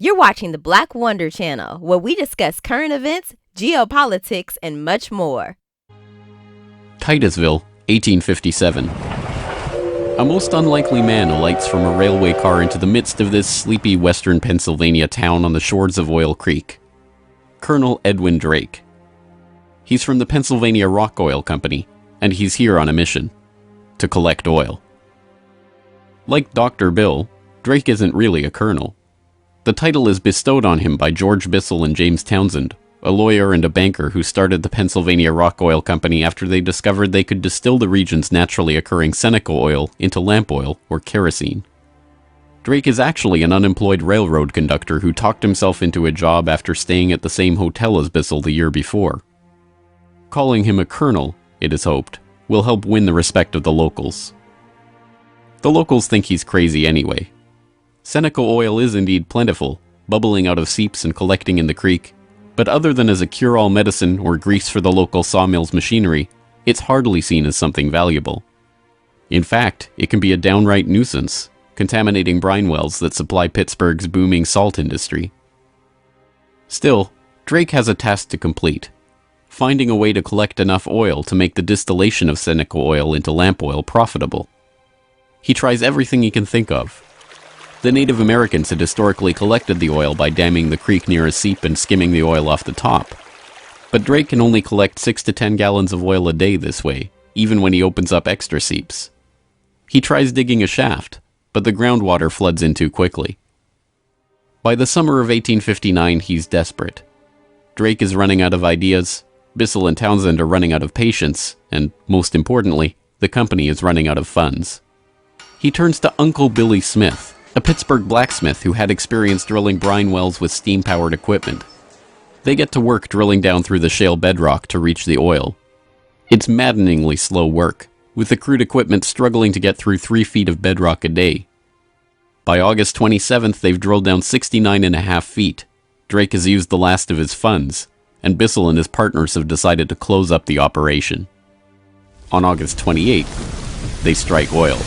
You're watching the Black Wonder Channel, where we discuss current events, geopolitics, and much more. Titusville, 1857. A most unlikely man alights from a railway car into the midst of this sleepy western Pennsylvania town on the shores of Oil Creek. Colonel Edwin Drake. He's from the Pennsylvania Rock Oil Company, and he's here on a mission to collect oil. Like Dr. Bill, Drake isn't really a colonel. The title is bestowed on him by George Bissell and James Townsend, a lawyer and a banker who started the Pennsylvania Rock Oil Company after they discovered they could distill the region's naturally occurring Seneca oil into lamp oil or kerosene. Drake is actually an unemployed railroad conductor who talked himself into a job after staying at the same hotel as Bissell the year before. Calling him a colonel, it is hoped, will help win the respect of the locals. The locals think he's crazy anyway. Seneca oil is indeed plentiful, bubbling out of seeps and collecting in the creek, but other than as a cure-all medicine or grease for the local sawmill's machinery, it's hardly seen as something valuable. In fact, it can be a downright nuisance, contaminating brine wells that supply Pittsburgh's booming salt industry. Still, Drake has a task to complete: finding a way to collect enough oil to make the distillation of Seneca oil into lamp oil profitable. He tries everything he can think of. The Native Americans had historically collected the oil by damming the creek near a seep and skimming the oil off the top. But Drake can only collect 6 to 10 gallons of oil a day this way, even when he opens up extra seeps. He tries digging a shaft, but the groundwater floods in too quickly. By the summer of 1859, he's desperate. Drake is running out of ideas, Bissell and Townsend are running out of patience, and, most importantly, the company is running out of funds. He turns to Uncle Billy Smith, a Pittsburgh blacksmith who had experience drilling brine wells with steam-powered equipment. They get to work drilling down through the shale bedrock to reach the oil. It's maddeningly slow work, with the crude equipment struggling to get through 3 feet of bedrock a day. By August 27th, they've drilled down 69.5 feet. Drake has used the last of his funds, and Bissell and his partners have decided to close up the operation. On August 28th, they strike oil.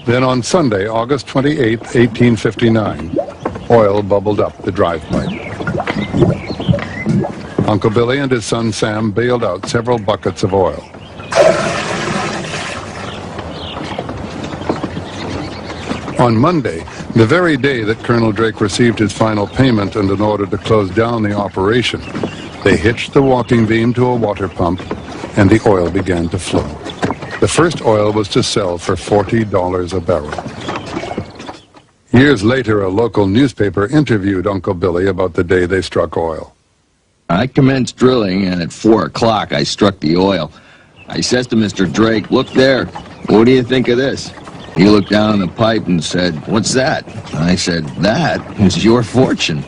Then on Sunday, August 28, 1859, oil bubbled up the drive pipe. Uncle Billy and his son Sam bailed out several buckets of oil. On Monday, the very day that Colonel Drake received his final payment and an order to close down the operation, they hitched the walking beam to a water pump, and the oil began to flow. The first oil was to sell for $40 a barrel. Years later, a local newspaper interviewed Uncle Billy about the day they struck oil. I commenced drilling, and at 4 o'clock I struck the oil. I says to Mr. Drake, "Look there, what do you think of this?" He looked down the pipe and said, "What's that?" I said, "That is your fortune."